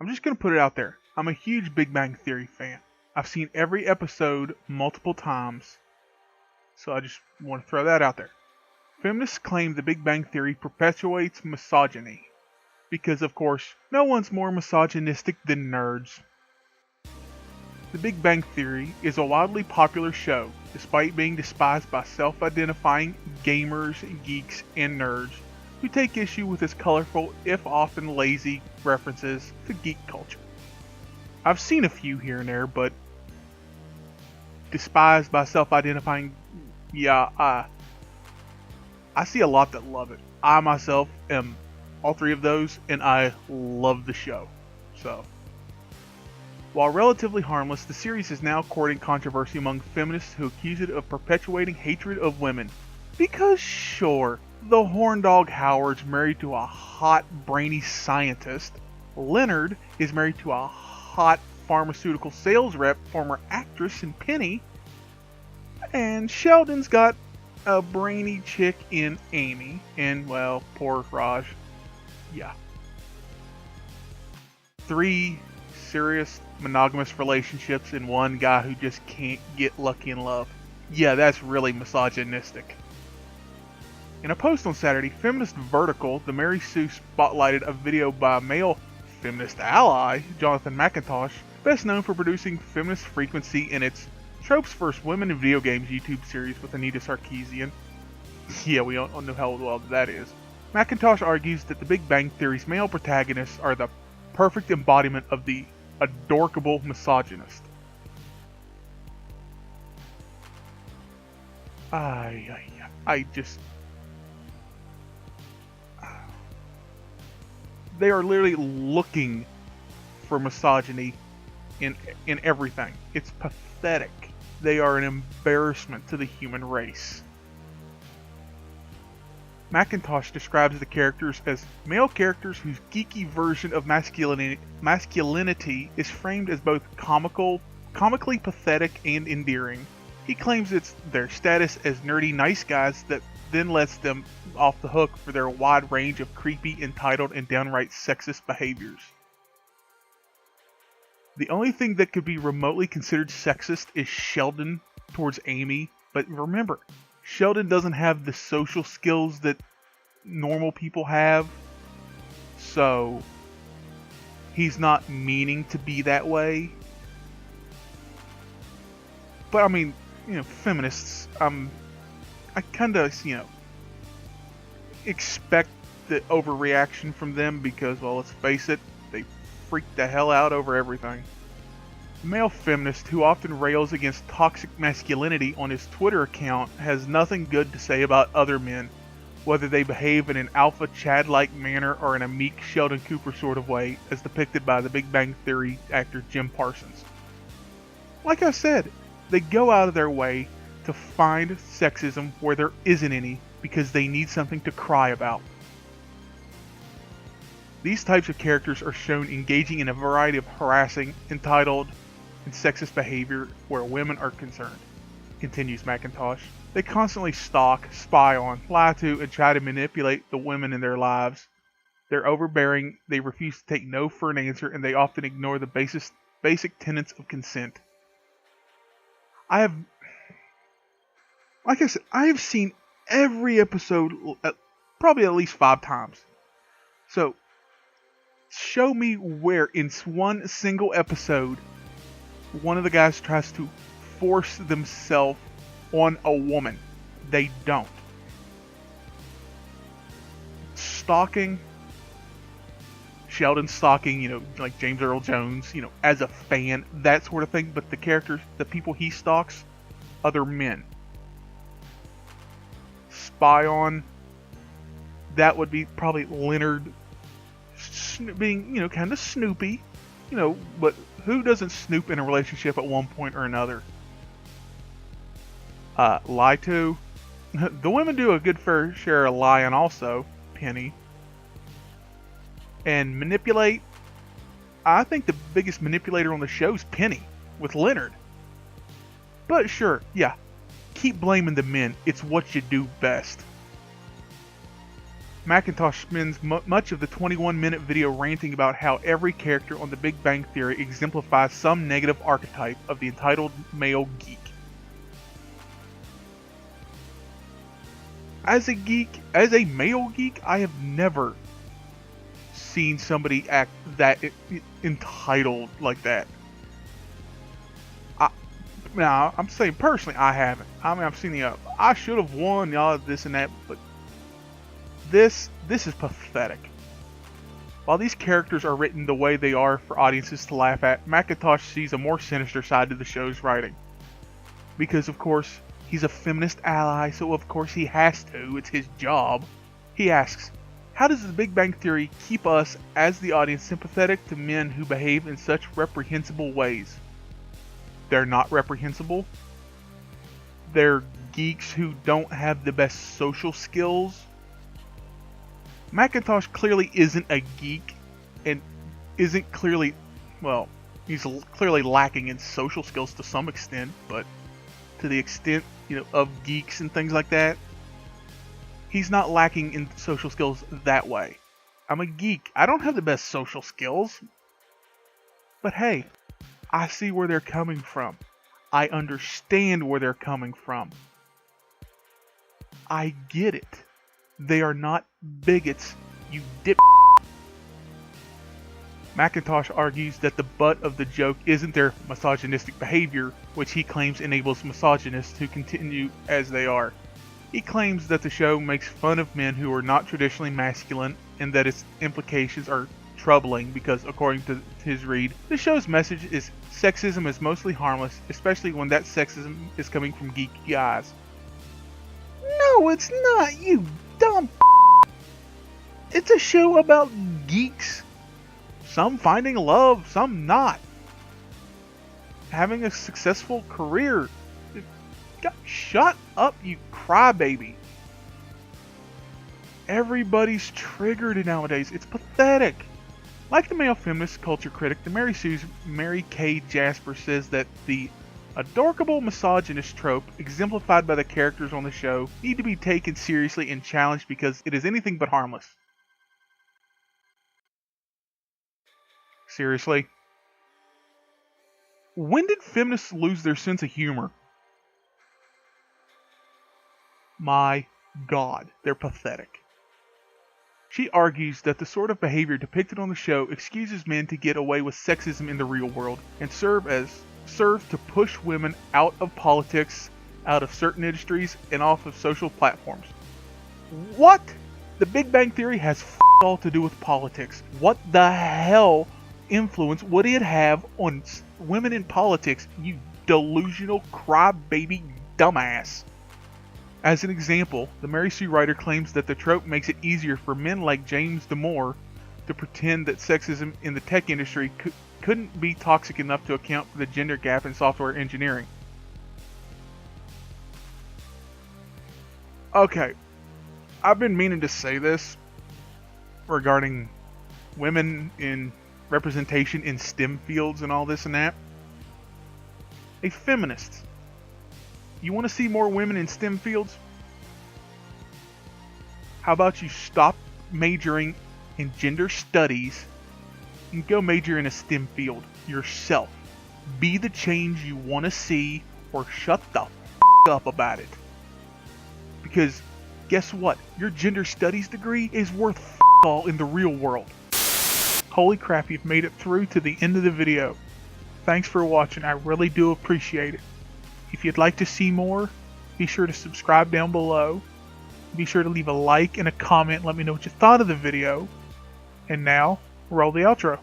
I'm just going to put it out there. I'm a huge Big Bang Theory fan. I've seen every episode multiple times, so I just want to throw that out there. Feminists claim the Big Bang Theory perpetuates misogyny, because of course, no one's more misogynistic than nerds. The Big Bang Theory is a wildly popular show, despite being despised by self-identifying gamers, geeks, and nerds who take issue with its colorful, if often lazy, references to geek culture. I've seen a few here and there, but despised by self-identifying, I see a lot that love it. I myself am all three of those, and I love the show. So, while relatively harmless, the series is now courting controversy among feminists who accuse it of perpetuating hatred of women. Because sure, the horn dog Howard's married to a hot, brainy scientist. Leonard is married to a hot pharmaceutical sales rep, former actress in Penny. And Sheldon's got a brainy chick in Amy. And, well, poor Raj. Yeah. 3 serious monogamous relationships and one guy who just can't get lucky in love. Yeah, that's really misogynistic. In a post on Saturday, Feminist Vertical, the Mary Sue spotlighted a video by male feminist ally, Jonathan McIntosh, best known for producing Feminist Frequency in its Tropes vs. Women in Video Games YouTube series with Anita Sarkeesian. Yeah, we don't know how well that is. McIntosh argues that the Big Bang Theory's male protagonists are the perfect embodiment of the adorkable misogynist. They are literally looking for misogyny in everything. It's pathetic. They are an embarrassment to the human race. McIntosh describes the characters as male characters whose geeky version of masculinity is framed as both comically pathetic and endearing. He claims it's their status as nerdy nice guys that then lets them off the hook for their wide range of creepy, entitled, and downright sexist behaviors. The only thing that could be remotely considered sexist is Sheldon towards Amy, but remember, Sheldon doesn't have the social skills that normal people have, so he's not meaning to be that way. But I mean, feminists, I kind of, expect the overreaction from them because, well, let's face it, they freak the hell out over everything. Male feminist who often rails against toxic masculinity on his Twitter account has nothing good to say about other men, whether they behave in an alpha Chad-like manner or in a meek Sheldon Cooper sort of way, as depicted by the Big Bang Theory actor Jim Parsons. Like I said, they go out of their way to find sexism where there isn't any because they need something to cry about. These types of characters are shown engaging in a variety of harassing, entitled, and sexist behavior where women are concerned, continues McIntosh. They constantly stalk, spy on, lie to, and try to manipulate the women in their lives. They're overbearing, they refuse to take no for an answer, and they often ignore the basic tenets of consent. Like I said, I have seen every episode probably at least 5 times. So, show me where in one single episode one of the guys tries to force themselves on a woman. They don't. Stalking, Sheldon stalking, like James Earl Jones, as a fan, that sort of thing. But the characters, the people he stalks, other men. Spy on, that would be probably Leonard being, kind of snoopy, but who doesn't snoop in a relationship at one point or another? Lie to. The women do a good fair share of lying also, Penny. And manipulate. I think the biggest manipulator on the show is Penny, with Leonard. But sure, yeah, keep blaming the men. It's what you do best. McIntosh spends much of the 21-minute video ranting about how every character on The Big Bang Theory exemplifies some negative archetype of the entitled male geek. As a male geek, I have never seen somebody act that entitled like that. Now, I'm saying personally, I haven't. I mean, I've seen the I should have won, y'all, this and that, but this is pathetic. While these characters are written the way they are for audiences to laugh at, McIntosh sees a more sinister side to the show's writing. Because, of course, he's a feminist ally, so of course he has to. It's his job. He asks, how does the Big Bang Theory keep us, as the audience, sympathetic to men who behave in such reprehensible ways? They're not reprehensible. They're geeks who don't have the best social skills. McIntosh clearly isn't a geek and isn't clearly, well, he's clearly lacking in social skills to some extent, but to the extent, of geeks and things like that, he's not lacking in social skills that way. I'm a geek. I don't have the best social skills. But hey, I see where they're coming from. I understand where they're coming from. I get it. They are not bigots, you dip. McIntosh argues that the butt of the joke isn't their misogynistic behavior, which he claims enables misogynists to continue as they are. He claims that the show makes fun of men who are not traditionally masculine and that its implications are troubling because, according to his read, the show's message is sexism is mostly harmless, especially when that sexism is coming from geeky guys. No, it's not, you dumb. It's a show about geeks. Some finding love, some not. Having a successful career. Shut up, you crybaby. Everybody's triggered nowadays. It's pathetic. Like the male feminist culture critic, the Mary Kay Jasper says that the adorkable misogynist trope exemplified by the characters on the show need to be taken seriously and challenged because it is anything but harmless. Seriously? When did feminists lose their sense of humor? My God, they're pathetic. She argues that the sort of behavior depicted on the show excuses men to get away with sexism in the real world and serve to push women out of politics, out of certain industries, and off of social platforms. What? The Big Bang Theory has all to do with politics. What the hell influence would it have on women in politics, you delusional crybaby dumbass? As an example, the Mary Sue writer claims that the trope makes it easier for men like James Damore to pretend that sexism in the tech industry couldn't be toxic enough to account for the gender gap in software engineering. Okay, I've been meaning to say this regarding women in representation in STEM fields and all this and that. A feminist. You want to see more women in STEM fields? How about you stop majoring in gender studies and go major in a STEM field yourself? Be the change you want to see, or shut the up about it. Because guess what? Your gender studies degree is worth all in the real world. Holy crap, you've made it through to the end of the video. Thanks for watching, I really do appreciate it. If you'd like to see more, be sure to subscribe down below. Be sure to leave a like and a comment. Let me know what you thought of the video. And now, roll the outro.